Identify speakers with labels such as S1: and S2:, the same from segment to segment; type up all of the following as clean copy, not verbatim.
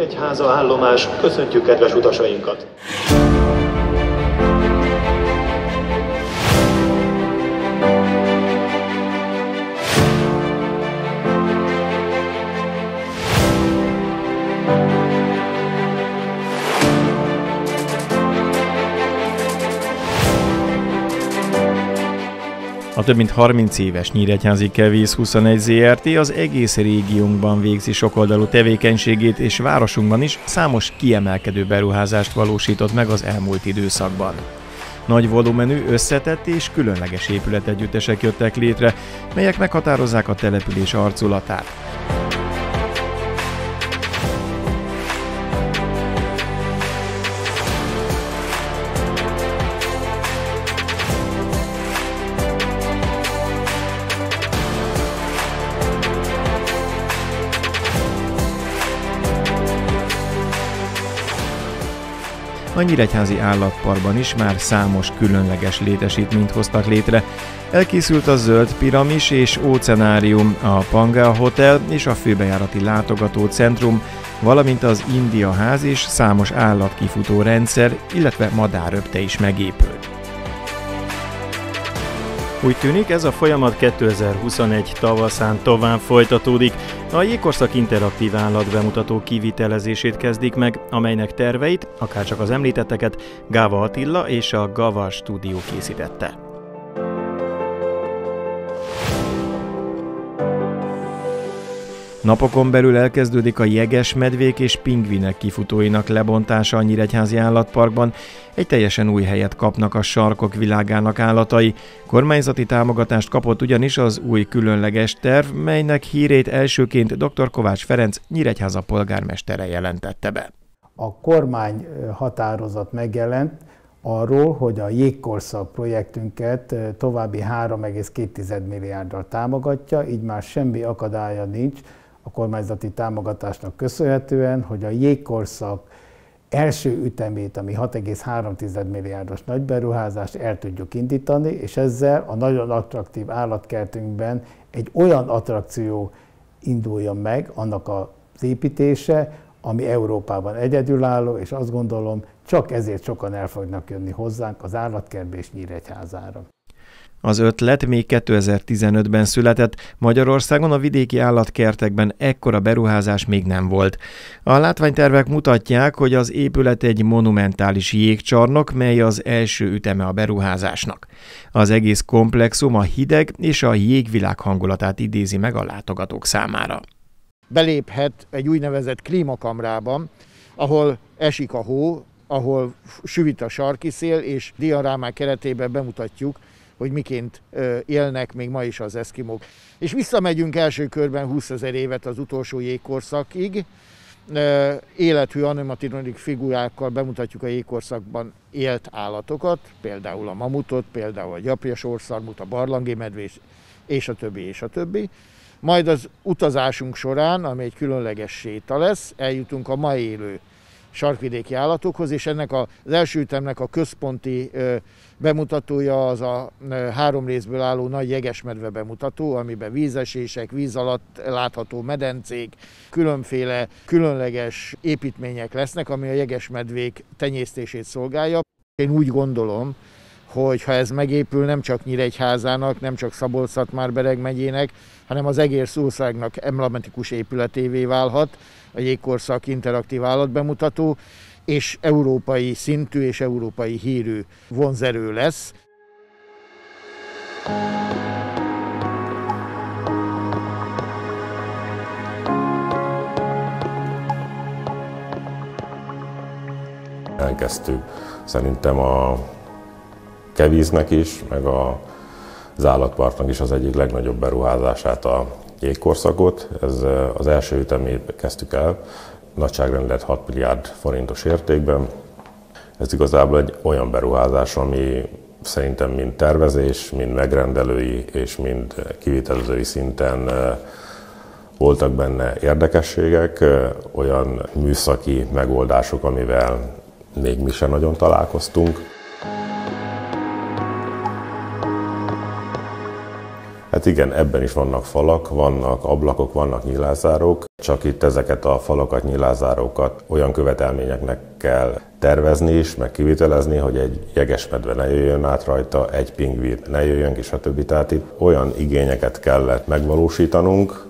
S1: Nyíregyháza állomás, köszöntjük kedves utasainkat!
S2: A több mint 30 éves Nyíregyházi Kevész 21 Zrt. Az egész régiónkban végzi sokoldalú tevékenységét, és városunkban is számos kiemelkedő beruházást valósított meg az elmúlt időszakban. Nagy volumenű, összetett és különleges épületegyüttesek jöttek létre, melyek meghatározzák a település arculatát. A Nyíregyházi Állatparkban is már számos különleges létesítményt hoztak létre. Elkészült a Zöld Piramis és Óceánárium, a Pangea Hotel és a főbejárati látogatócentrum, valamint az India ház és számos állatkifutó rendszer, illetve madárröpte is megépült. Úgy tűnik, ez a folyamat 2021 tavaszán tovább folytatódik. A Jégkorszak interaktív állatbemutató kivitelezését kezdik meg, amelynek terveit, akárcsak az említetteket, Gáva Attila és a Gava Stúdió készítette. Napokon belül elkezdődik a jegesmedvék és pingvinek kifutóinak lebontása a Nyíregyházi Állatparkban. Egy teljesen új helyet kapnak a sarkok világának állatai. Kormányzati támogatást kapott ugyanis az új különleges terv, melynek hírét elsőként dr. Kovács Ferenc Nyíregyháza polgármestere jelentette be.
S3: A kormány határozat megjelent arról, hogy a Jégkorszak projektünket további 3,2 milliárddal támogatja, így már semmi akadálya nincs a kormányzati támogatásnak köszönhetően, hogy a Jégkorszak első ütemét, ami 6,3 milliárdos nagyberuházást el tudjuk indítani, és ezzel a nagyon attraktív állatkertünkben egy olyan attrakció induljon meg, annak az építése, ami Európában egyedülálló, és azt gondolom, csak ezért sokan el fognak jönni hozzánk az állatkertbe és Nyíregyházára.
S2: Az ötlet még 2015-ben született, Magyarországon a vidéki állatkertekben ekkora beruházás még nem volt. A látványtervek mutatják, hogy az épület egy monumentális jégcsarnok, mely az első üteme a beruházásnak. Az egész komplexum a hideg és a jégvilág hangulatát idézi meg a látogatók számára.
S4: Beléphet egy úgynevezett klímakamrában, ahol esik a hó, ahol süvít a sarki szél, és diorámák keretében bemutatjuk, hogy miként élnek még ma is az eszkimók. És visszamegyünk első körben 20 000 évet az utolsó jégkorszakig. Élethű animatronik figurákkal bemutatjuk a jégkorszakban élt állatokat, például a mamutot, például a gyapjasorszarmut, a barlangi medvés, és a többi, és a többi. Majd az utazásunk során, ami egy különleges séta lesz, eljutunk a ma élő sarkvidéki állatokhoz, és ennek az első ütemnek a központi bemutatója az a 3 részből álló nagy jegesmedve bemutató, amiben vízesések, víz alatt látható medencék, különféle különleges építmények lesznek, ami a jegesmedvék tenyésztését szolgálja. Én úgy gondolom, hogy ha ez megépül, nem csak Nyíregyházának, nem csak Szabolcs-Szatmár-Bereg megyének, hanem az egész országnak emblematikus épületévé válhat a Jégkorszak interaktív állatbemutató, és európai szintű és európai hírű vonzerő lesz.
S5: Elkezdtük szerintem a Kevíznek is, meg az állatparknak is az egyik legnagyobb beruházását, a Jégkorszakot. Ez az első ütemét kezdtük el, nagyságrendileg 6 milliárd forintos értékben. Ez igazából egy olyan beruházás, ami szerintem mind tervezés, mind megrendelői és mind kivitelezői szinten voltak benne érdekességek, olyan műszaki megoldások, amivel még mi sem nagyon találkoztunk. Hát igen, ebben is vannak falak, vannak ablakok, vannak nyilázárók, csak itt ezeket a falakat, nyilázárókat olyan követelményeknek kell tervezni is, meg kivitelezni, hogy egy jegesmedve ne jöjjön át rajta, egy pingvin ne jöjjön ki, stb. Tehát itt olyan igényeket kellett megvalósítanunk,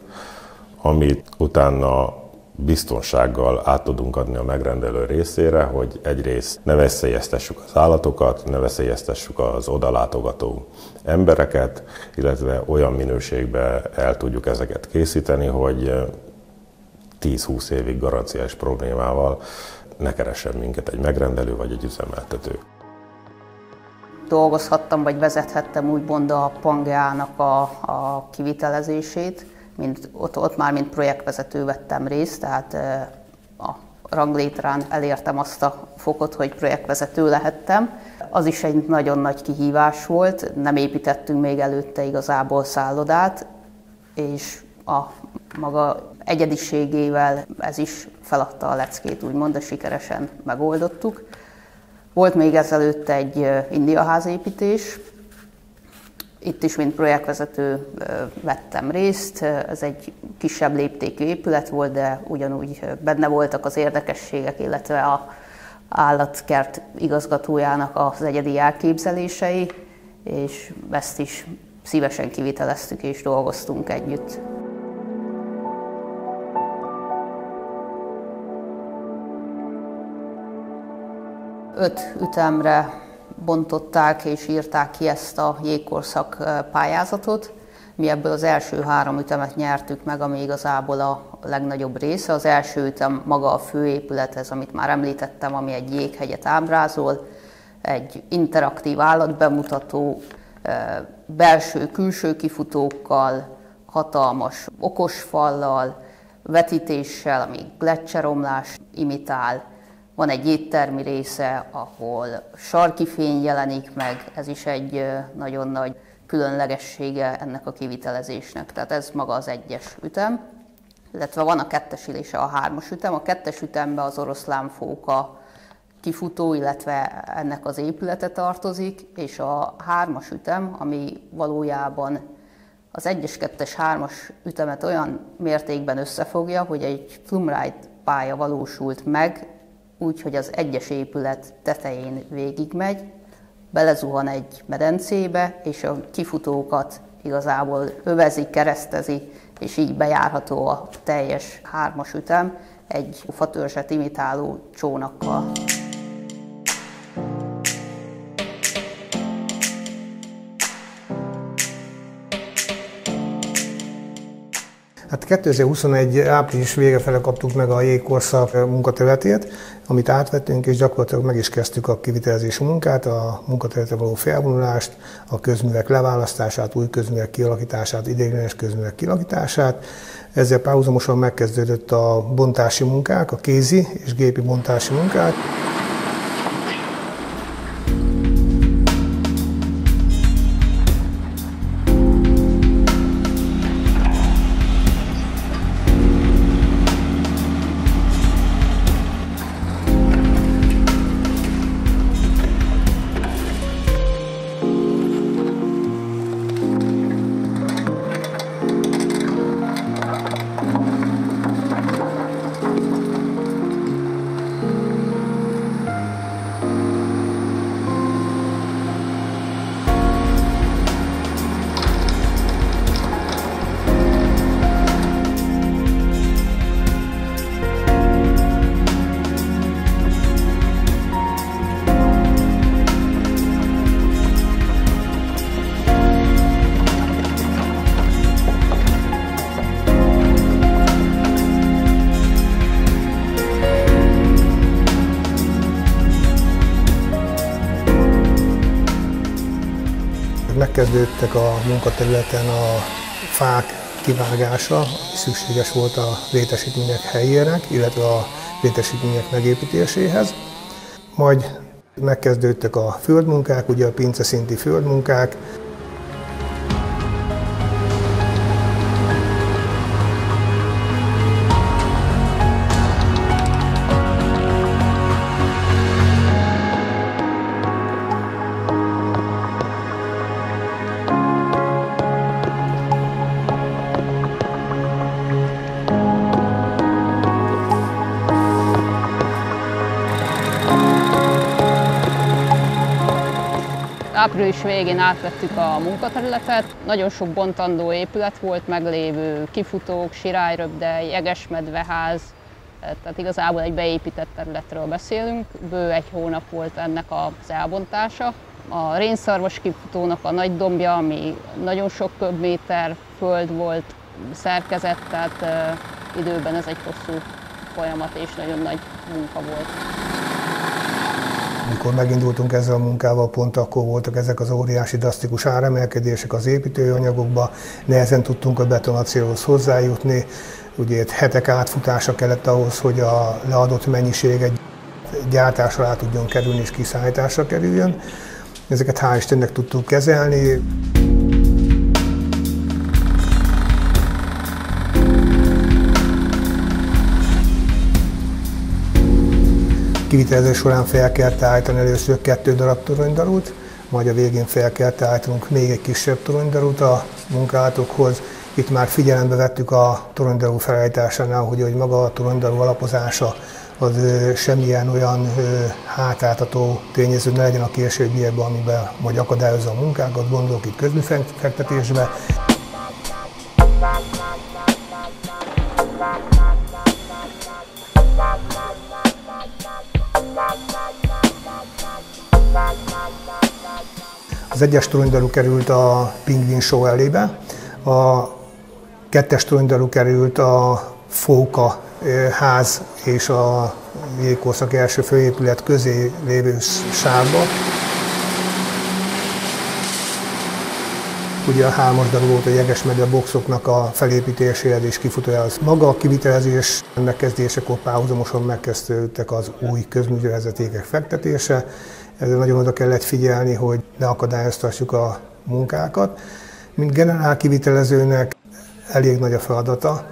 S5: amit utána biztonsággal át tudunk adni a megrendelő részére, hogy egyrészt ne veszélyeztessük az állatokat, ne veszélyeztessük az odalátogató embereket, illetve olyan minőségben el tudjuk ezeket készíteni, hogy 10-20 évig garanciás problémával ne keressen minket egy megrendelő vagy egy üzemeltető.
S6: Dolgozhattam, vagy vezethettem úgymond a Pangeának a kivitelezését. Ott már mint projektvezető vettem részt, tehát a ranglétrán elértem azt a fokot, hogy projektvezető lehettem. Az is egy nagyon nagy kihívás volt, nem építettünk még előtte igazából szállodát, és a maga egyediségével ez is feladta a leckét, úgymond, de sikeresen megoldottuk. Volt még ezelőtt egy indiaházépítés. Itt is, mint projektvezető vettem részt. Ez egy kisebb léptékű épület volt, de ugyanúgy benne voltak az érdekességek, illetve az állatkert igazgatójának az egyedi elképzelései, és ezt is szívesen kiviteleztük és dolgoztunk együtt. Öt ütemre bontották és írták ki ezt a jégkorszak pályázatot. Mi ebből az első 3 ütemet nyertük meg, ami igazából a legnagyobb része. Az első ütem maga a főépület, ez, amit már említettem, ami egy jéghegyet ábrázol, egy interaktív állatbemutató, belső-külső kifutókkal, hatalmas okosfallal, vetítéssel, ami gleccseromlás imitál. Van egy éttermi része, ahol sarki fény jelenik meg, ez is egy nagyon nagy különlegessége ennek a kivitelezésnek. Tehát ez maga az 1-es ütem, illetve van a 2-es és a 3-as ütem. A 2-es ütemben az oroszlánfóka kifutó, illetve ennek az épülete tartozik, és a 3-as ütem, ami valójában az 1-es, 2-es, 3-as ütemet olyan mértékben összefogja, hogy egy Flumride pálya valósult meg, úgy, hogy az 1-es épület tetején végigmegy, belezuhan egy medencébe, és a kifutókat igazából övezi, keresztezi, és így bejárható a teljes 3-as ütem egy fatörzset imitáló csónakkal.
S7: Hát 2021. április vége fele kaptuk meg a jégkorszak munkaterületét, amit átvettünk, és gyakorlatilag meg is kezdtük a kivitelezési munkát, a munkaterületre való felvonulást, a közművek leválasztását, új közművek kialakítását, ideiglenes közművek kialakítását. Ezzel párhuzamosan megkezdődött a bontási munkák, a kézi és gépi bontási munkák. Megkezdődtek a munkaterületen a fák kivágása, ami szükséges volt a létesítmények helyének, illetve a létesítmények megépítéséhez. Majd megkezdődtek a földmunkák, ugye a pince szinti földmunkák.
S8: Április végén átvettük a munkaterületet, nagyon sok bontandó épület volt, meglévő kifutók, sirályröbde, jegesmedveház, tehát igazából egy beépített területről beszélünk. Bő 1 hónap volt ennek az elbontása. A rénszarvas kifutónak a nagy dombja, ami nagyon sok köbméter föld volt, szerkezet, tehát időben ez egy hosszú folyamat és nagyon nagy munka volt.
S7: Amikor megindultunk ezzel a munkával, pont akkor voltak ezek az óriási drasztikus áremelkedések az építőanyagokba, nehezen tudtunk a betonacélhoz hozzájutni, ugye hetek átfutása kellett ahhoz, hogy a leadott mennyiség egy gyártásra alá tudjon kerülni és kiszállításra kerüljön. Ezeket hál' Istennek tudtuk kezelni. Kivitelezés során fel kellett állítani először 2 darab toronydarút, majd a végén fel kellett állítanunk még egy kisebb toronydarút a munkálatokhoz. Itt már figyelembe vettük a toronydarú felállításánál, hogy maga a toronydarú alapozása az semmilyen olyan hátráltató tényező ne legyen a későbbiekben, amiben majd akadályozza a munkákat, gondolok itt közműfektetésbe. Az 1-es toronydarú került a Pingvin Show elébe, a 2-es toronydarú került a Fóka ház és a jégkorszak első főépület közé lévő sávba. Ugye a 3-as darú volt a jegesmedve boxoknak a felépítéséhez és kifutójához. Maga a kivitelezés megkezdésekor párhuzamosan megkezdődtek az új közművezetékek fektetése. Ezzel nagyon oda kellett figyelni, hogy ne akadályoztassuk a munkákat. Mint generál kivitelezőnek elég nagy a feladata,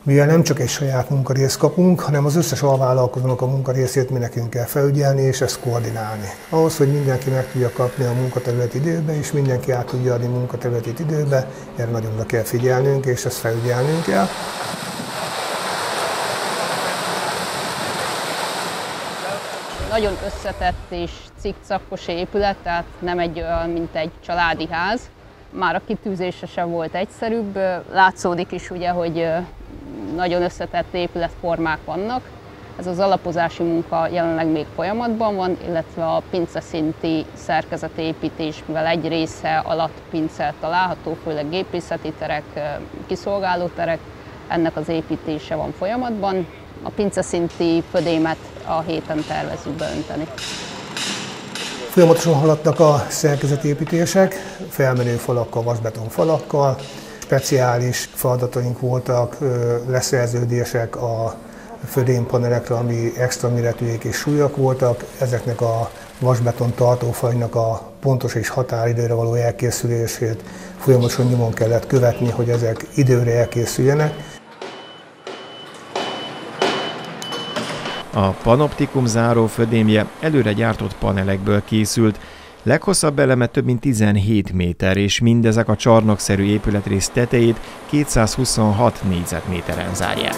S7: mivel nem csak egy saját munkarészt kapunk, hanem az összes alvállalkozónak a munkarészét mi nekünk kell felügyelni és ezt koordinálni. Ahhoz, hogy mindenki meg tudja kapni a munkaterület időbe, és mindenki át tudja adni munkaterületét időbe, erre nagyon oda kell figyelnünk, és ezt felügyelnünk kell.
S8: Nagyon összetett és cikcakos épület, tehát nem egy olyan, mint egy családi ház. Már a kitűzése sem volt egyszerűbb. Látszódik is ugye, hogy nagyon összetett épületformák vannak. Ez az alapozási munka jelenleg még folyamatban van, illetve a pinceszinti szerkezetépítés, mivel egy része alatt pincel található, főleg gépészeti terek, kiszolgálóterek, ennek az építése van folyamatban. A pinceszinti födémet a héten tervezzük beönteni.
S7: Folyamatosan haladtak a szerkezetépítések, felmenő falakkal, vasbeton falakkal. Speciális feladataink voltak, leszerződések a födémpanelekre, ami extra méretűek és súlyak voltak. Ezeknek a vasbeton tartófalnak a pontos és határidőre való elkészülését folyamatosan nyomon kellett követni, hogy ezek időre elkészüljenek.
S2: A panoptikum záró födémje előre gyártott panelekből készült. Leghosszabb eleme több mint 17 méter, és mindezek a csarnokszerű épületrész tetejét 226 négyzetméteren zárják.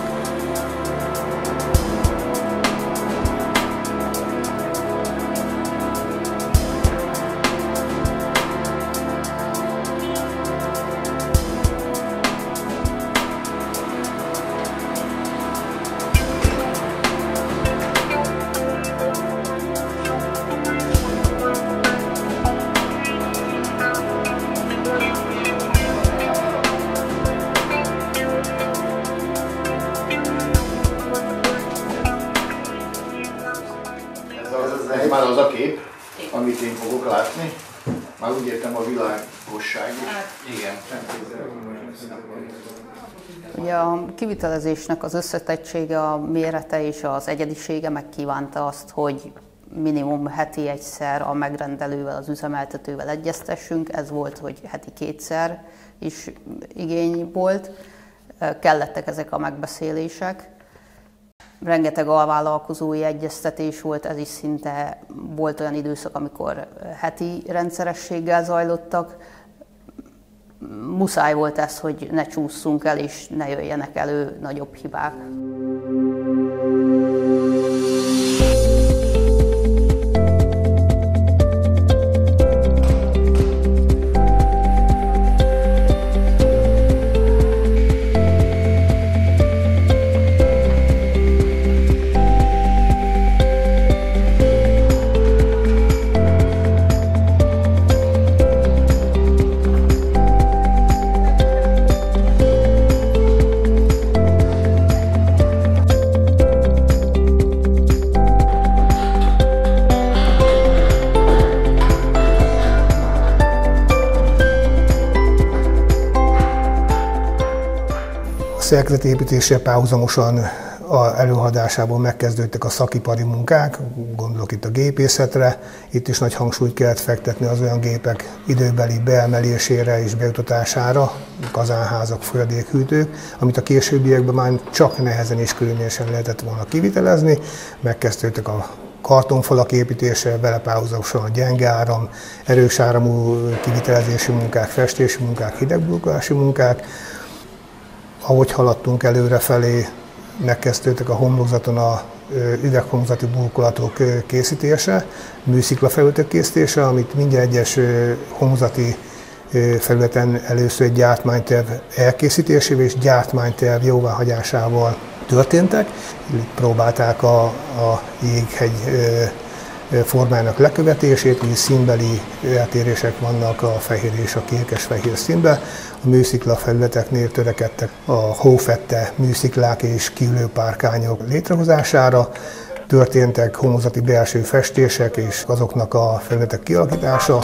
S4: Ez már az a kép, amit én fogok látni. Már úgy értem a világosság is. Igen.
S6: Ugye a kivitelezésnek az összetettsége, a mérete és az egyedisége megkívánta azt, hogy minimum heti egyszer a megrendelővel, az üzemeltetővel egyeztessünk. Ez volt, hogy heti 2-szer is igény volt. Kellettek ezek a megbeszélések. Rengeteg alvállalkozói egyeztetés volt, ez is szinte volt olyan időszak, amikor heti rendszerességgel zajlottak. Muszáj volt ez, hogy ne csússzunk el és ne jöjjenek elő nagyobb hibák.
S7: szerkezetépítéssel párhuzamosan előadásában megkezdődtek a szakipari munkák, gondolok itt a gépészetre, itt is nagy hangsúlyt kellett fektetni az olyan gépek időbeli beemelésére és bejutatására, kazánházak, folyadékhűtők, amit a későbbiekben már csak nehezen és körülményesen lehetett volna kivitelezni, megkezdődtek a kartonfalak építése, vele párhuzamosan a gyenge áram, erős áramú kivitelezési munkák, festési munkák, hidegburkolási munkák. Ahogy haladtunk előrefelé, megkezdődtek a homlokzaton a üveghomlokzati burkolatok készítése, műsziklafelületek készítése, amit minden egyes homlokzati felületen először egy gyártmányterv elkészítésével és gyártmányterv jóváhagyásával történtek. Próbálták a jéghegy formájának lekövetését, így színbeli eltérések vannak a fehér és a kékes-fehér színben. A műszikla felületeknél törekedtek a hófette műsziklák és kiülőpárkányok létrehozására. Történtek homlokzati belső festések és azoknak a felületek kialakítása.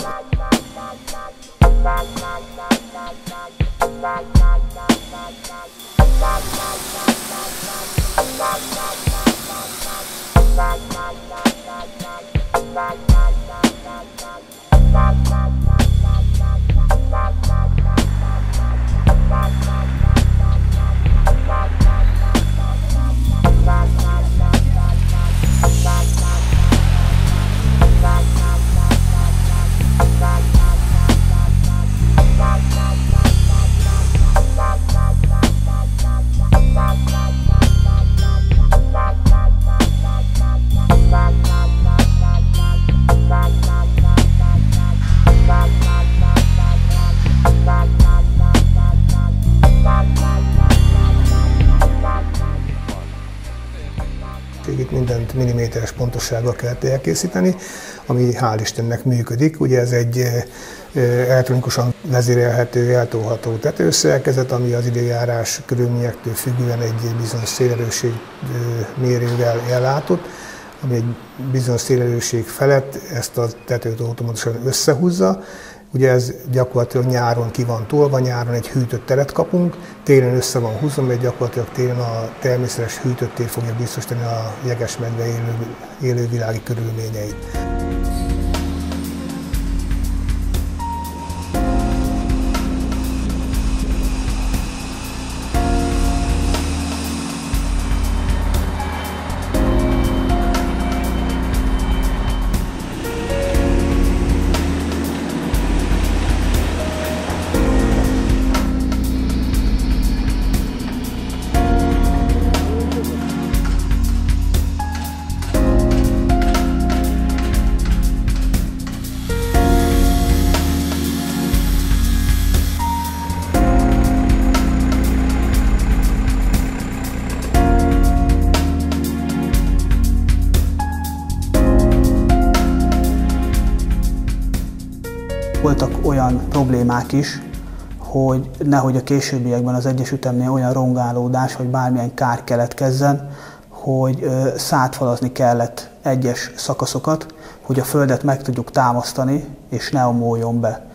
S7: Itt mindent milliméteres pontossággal kellett elkészíteni, ami hál' Istennek működik. Ugye ez egy elektronikusan vezérelhető, eltolható tetőszerkezet, ami az időjárás körülményektől függően egy bizonyos szélerősség mérővel ellátott, ami egy bizonyos szélerősség felett ezt a tetőt automatikusan összehúzza. Ugye ez gyakorlatilag nyáron ki van tolva, nyáron egy hűtött teret kapunk, télen össze van húzva, mert gyakorlatilag télen a természetes hűtött tér fogja biztosítani a jegesmedve élővilági körülményeit.
S9: Voltak olyan problémák is, hogy nehogy a későbbiekben az egyes ütemnél olyan rongálódás, vagy bármilyen kár keletkezzen, hogy szátfalazni kellett egyes szakaszokat, hogy a földet meg tudjuk támasztani, és ne omoljon be.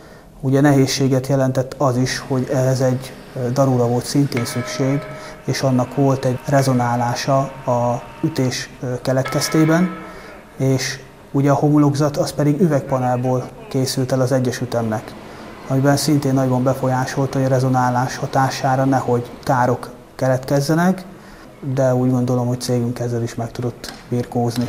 S9: Ugye nehézséget jelentett az is, hogy ehhez egy darúra volt szintén szükség, és annak volt egy rezonálása a ütés keletkeztében, és ugye a homlokzat az pedig üvegpanelból készült el az egyes ütemnek, amiben szintén nagyban befolyásolta, hogy a rezonálás hatására nehogy károk keletkezzenek, de úgy gondolom, hogy cégünk ezzel is meg tudott birkózni.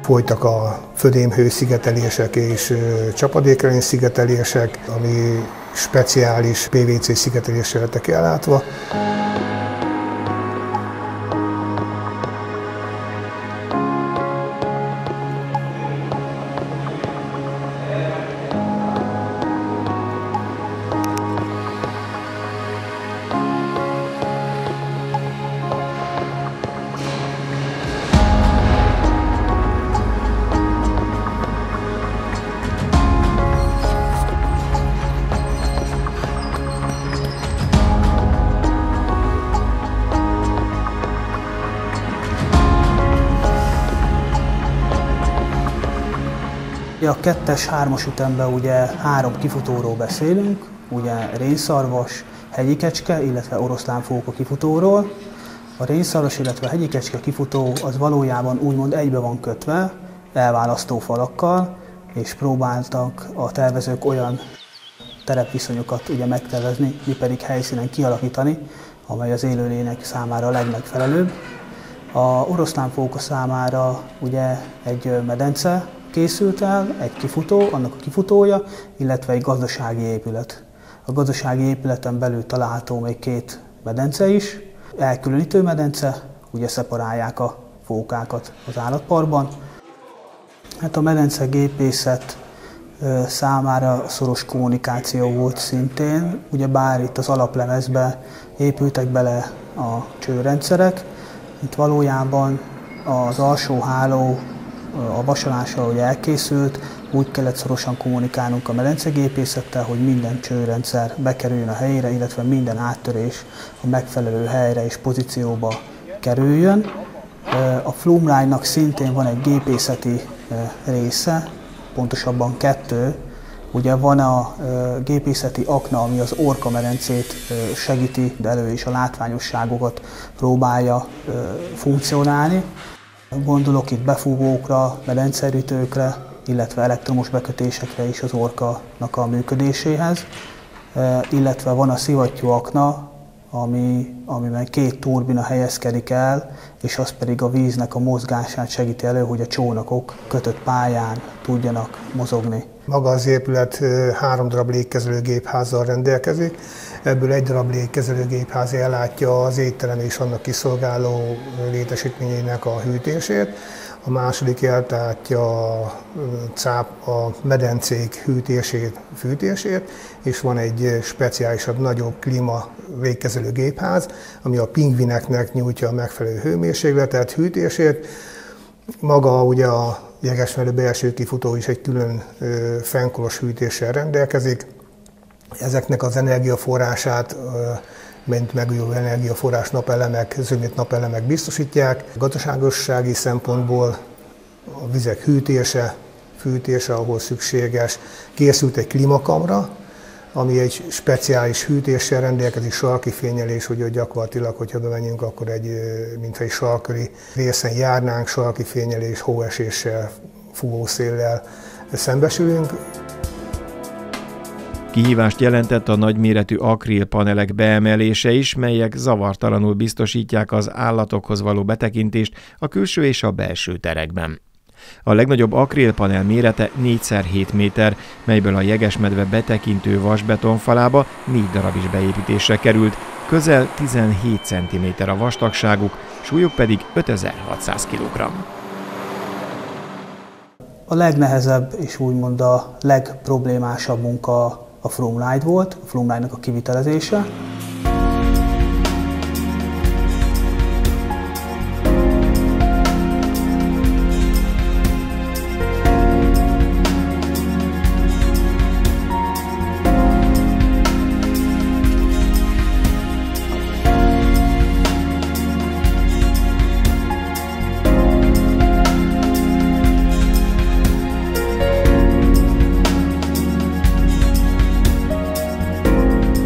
S7: Folytak a födémhő-szigetelések és csapadékrelény-szigetelések, ami speciális PVC szigeteléssel lettek ellátva.
S9: A 2-es, 3-as ütemben ugye 3 kifutóról beszélünk, ugye rénszarvas, hegyi kecske, illetve oroszlánfóka kifutóról. A rénszarvas, illetve a hegyi kecske kifutó az valójában úgymond egybe van kötve, elválasztó falakkal, és próbáltak a tervezők olyan terepviszonyokat ugye megtervezni, mi pedig helyszínen kialakítani, amely az élőlények számára a legmegfelelőbb. A oroszlánfóka számára ugye egy medence készült el, egy kifutó, annak a kifutója, illetve egy gazdasági épület. A gazdasági épületen belül található még 2 medence is, elkülönítő medence, ugye szeparálják a fókákat az állatparkban. Hát a medencegépészet számára szoros kommunikáció volt szintén, ugyebár itt az alaplemezbe épültek bele a csőrendszerek. Itt valójában az alsó háló, a vasalásra, hogy elkészült, úgy kellett szorosan kommunikálnunk a medencegépészettel, hogy minden csőrendszer bekerüljön a helyére, illetve minden áttörés a megfelelő helyre és pozícióba kerüljön. A Flumline-nak szintén van egy gépészeti része, pontosabban 2. Ugye van a gépészeti akna, ami az Orka medencét segíti elő és a látványosságokat próbálja funkcionálni. Gondolok itt befúvókra, medenceütőkre, illetve elektromos bekötésekre is az Orka-nak a működéséhez. Illetve van a szivattyú akna, amiben 2 turbina helyezkedik el, és az pedig a víznek a mozgását segíti elő, hogy a csónakok kötött pályán tudjanak mozogni.
S7: Maga az épület 3 darab légkezelőgépházzal rendelkezik. Ebből 1 darab légkezelőgépház ellátja az étterem és annak kiszolgáló létesítményeinek a hűtését. A második ellátja a medencék hűtését, fűtését, és van egy speciálisabb, nagyobb klíma légkezelő gépház, ami a pingvineknek nyújtja a megfelelő hőmérsékletet, hűtését. Maga ugye a Jegesmedve belső kifutó is egy külön fennkolos hűtéssel rendelkezik. Ezeknek az energiaforrását, mint megújuló energiaforrás napelemek, zömét napelemek biztosítják. Gazdaságossági szempontból a vizek hűtése, fűtése, ahol szükséges. Készült egy klímakamra, ami egy speciális hűtéssel rendelkezik, sarki fényelés, hogy gyakorlatilag, hogyha bemenjünk, akkor mintha egy sarköri részen járnánk, sarki fényelés, hóeséssel, fúvószéllel szembesülünk.
S2: Kihívást jelentett a nagyméretű akrilpanelek beemelése is, melyek zavartalanul biztosítják az állatokhoz való betekintést a külső és a belső terekben. A legnagyobb akrilpanel mérete 4x7 méter, melyből a Jegesmedve betekintő vasbetonfalába 4 darab is beépítésre került, közel 17 cm a vastagságuk, súlyuk pedig 5600 kg.
S9: A legnehezebb és úgymond a legproblémásabb munka a Flumline volt, a Flumline-nak a kivitelezése.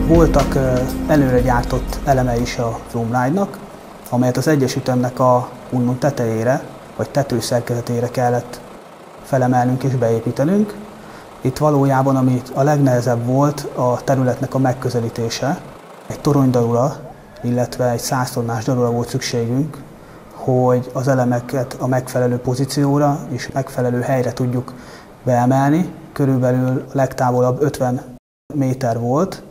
S9: Voltak előre gyártott eleme is a Flumline-nak, amelyet az egyes ütemnek a úgymond tetejére, vagy tetőszerkezetére kellett felemelnünk és beépítenünk. Itt valójában, ami a legnehezebb volt, a területnek a megközelítése. Egy toronydarula, illetve egy 100 tonnás darula volt szükségünk, hogy az elemeket a megfelelő pozícióra és megfelelő helyre tudjuk beemelni. Körülbelül a legtávolabb 50 méter volt,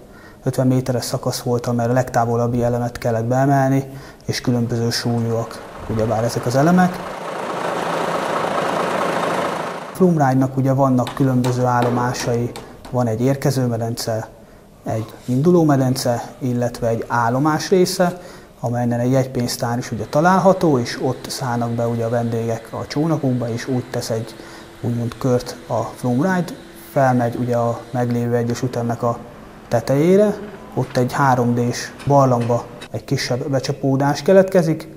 S9: 50 méteres szakasz volt, amelyre a legtávolabbi elemet kellett beemelni, és különböző súlyúak ugyebár ezek az elemek. A Flumline-nak ugye vannak különböző állomásai, van egy érkezőmedence, egy indulómedence, illetve egy állomás része, amelyen egy jegypénztár is ugye található, és ott szállnak be ugye a vendégek a csónakokba, és úgy tesz egy úgymond kört a Flumline, felmegy ugye a meglévő egyes ütemnek a tetejére, ott egy 3D-s barlangba egy kisebb becsapódás keletkezik,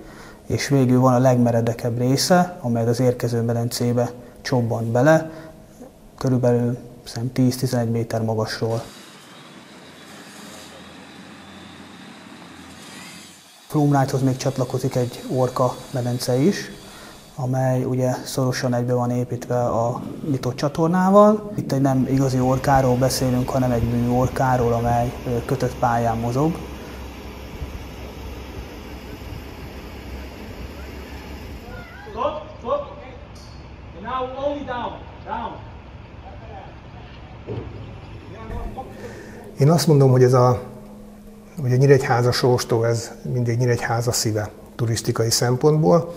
S9: és végül van a legmeredekebb része, amely az érkező medencébe csobban bele. körülbelül 10-11 méter magasról. Flume Ride-hoz még csatlakozik egy orka medence is, amely ugye szorosan egybe van építve a nyitott csatornával. Itt egy nem igazi orkáról beszélünk, hanem egy műorkáról, amely kötött pályán mozog.
S7: Én azt mondom, hogy ez a Nyíregyháza sóstó, ez mindig Nyíregyháza szíve turisztikai szempontból.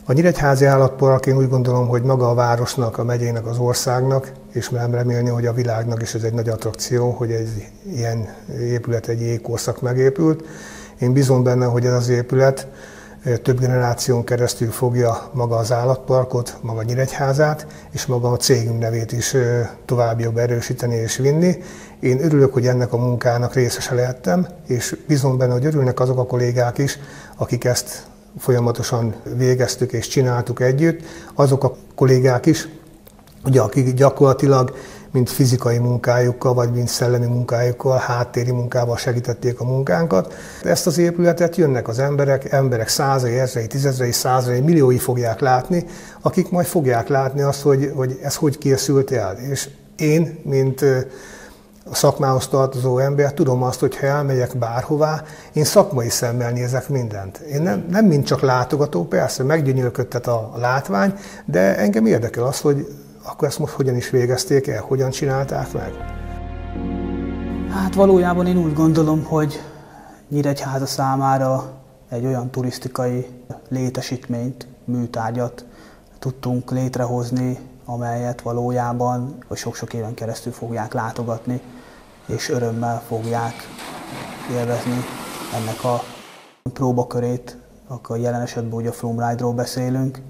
S7: A Nyíregyházi állatpark, én úgy gondolom, hogy maga a városnak, a megyének, az országnak, és merem remélni, hogy a világnak is ez egy nagy attrakció, hogy egy ilyen épület, egy jégkorszak megépült. Én bízom benne, hogy ez az épület több generáción keresztül fogja maga az állatparkot, maga Nyíregyházát, és maga a cégünk nevét is tovább jobb erősíteni és vinni. Én örülök, hogy ennek a munkának részese lehettem, és bízom benne, hogy örülnek azok a kollégák is, akik ezt folyamatosan végeztük és csináltuk együtt. Azok a kollégák is, ugye, akik gyakorlatilag mind fizikai munkájukkal, vagy mind szellemi munkájukkal, háttéri munkával segítették a munkánkat. Ezt az épületet jönnek az emberek százai, ezrei, tízezrei, százai, milliói fogják látni, akik majd fogják látni azt, hogy ez hogy készült el. És én, mint a szakmához tartozó ember, tudom azt, hogy ha elmegyek bárhová, én szakmai szemmel nézek mindent. Én nem mind csak látogató, persze meggyönyörködtet a látvány, de engem érdekel az, hogy akkor ezt most hogyan is végezték el, hogyan csinálták meg?
S9: Hát valójában én úgy gondolom, hogy Nyíregyháza számára egy olyan turisztikai létesítményt, műtárgyat tudtunk létrehozni, amelyet valójában sok-sok éven keresztül fogják látogatni, és örömmel fogják élvezni ennek a próbakörét, akkor jelen esetben ugye a Flume Ride-ról beszélünk,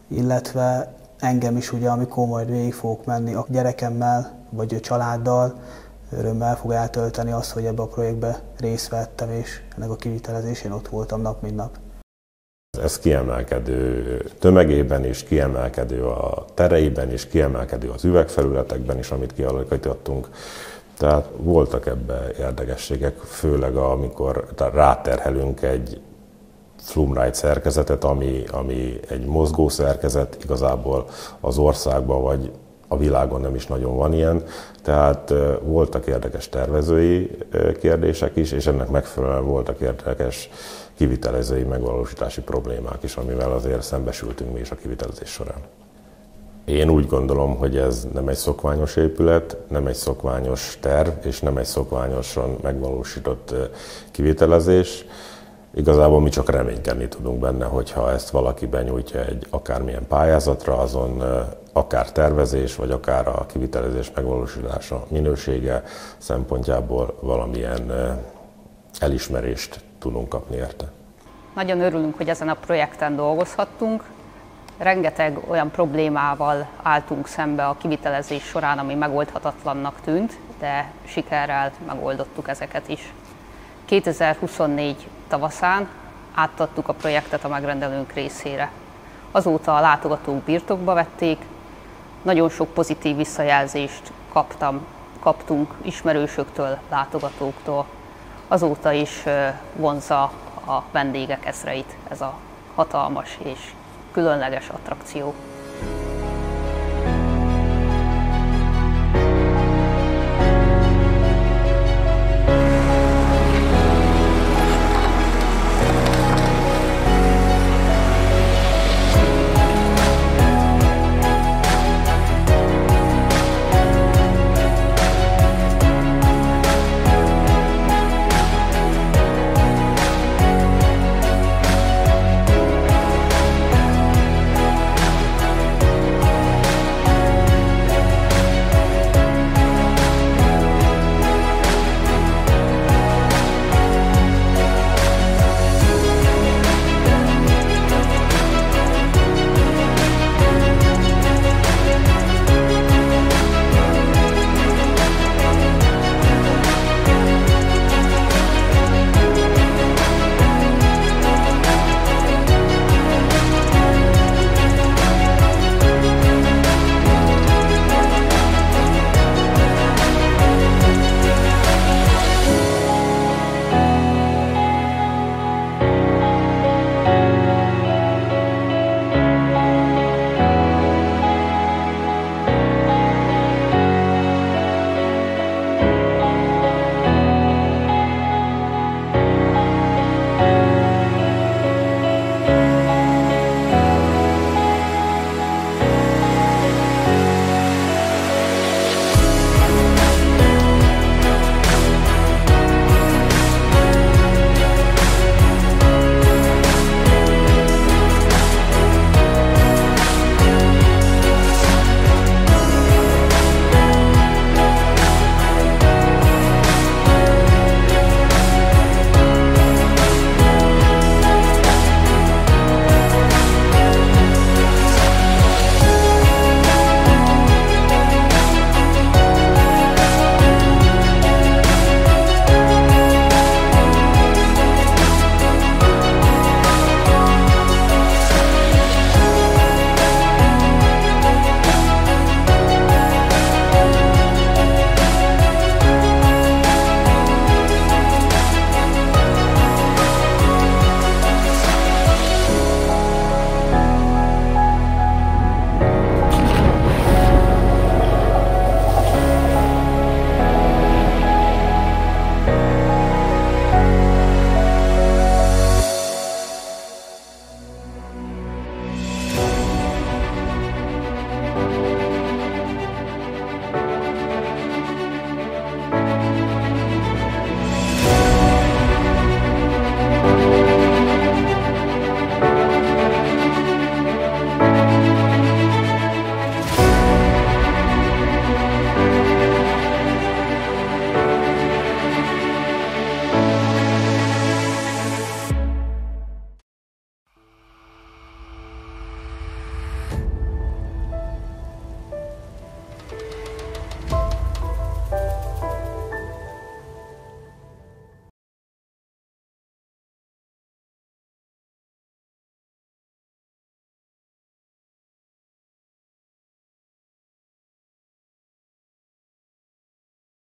S9: illetve engem is ugye, amikor majd végig fogok menni a gyerekemmel, vagy a családdal, örömmel fog eltölteni azt, hogy ebbe a projektbe részt vettem, és ennek a kivitelezésén ott voltam nap, mint nap.
S5: Ez kiemelkedő tömegében is, kiemelkedő a tereiben is, kiemelkedő az üvegfelületekben is, amit kialakítottunk. Tehát voltak ebben érdekességek, főleg amikor ráterhelünk egy Flume Ride szerkezetet, ami egy mozgó szerkezet, igazából az országban vagy a világon nem is nagyon van ilyen, tehát voltak érdekes tervezői kérdések is, és ennek megfelelően voltak érdekes kivitelezői, megvalósítási problémák is, amivel azért szembesültünk mi is a kivitelezés során. Én úgy gondolom, hogy ez nem egy szokványos épület, nem egy szokványos terv, és nem egy szokványosan megvalósított kivitelezés. Igazából mi csak reménykedni tudunk benne, hogyha ezt valaki benyújtja egy akármilyen pályázatra, azon akár tervezés, vagy akár a kivitelezés megvalósítása minősége szempontjából valamilyen elismerést tudunk kapni érte.
S6: Nagyon örülünk, hogy ezen a projekten dolgozhattunk. Rengeteg olyan problémával álltunk szembe a kivitelezés során, ami megoldhatatlannak tűnt, de sikerrel megoldottuk ezeket is. 2024 tavaszán átadtuk a projektet a megrendelőnk részére. Azóta a látogatók birtokba vették, nagyon sok pozitív visszajelzést kaptunk ismerősöktől, látogatóktól. Azóta is vonzza a vendégek ezreit ez a hatalmas és különleges attrakció.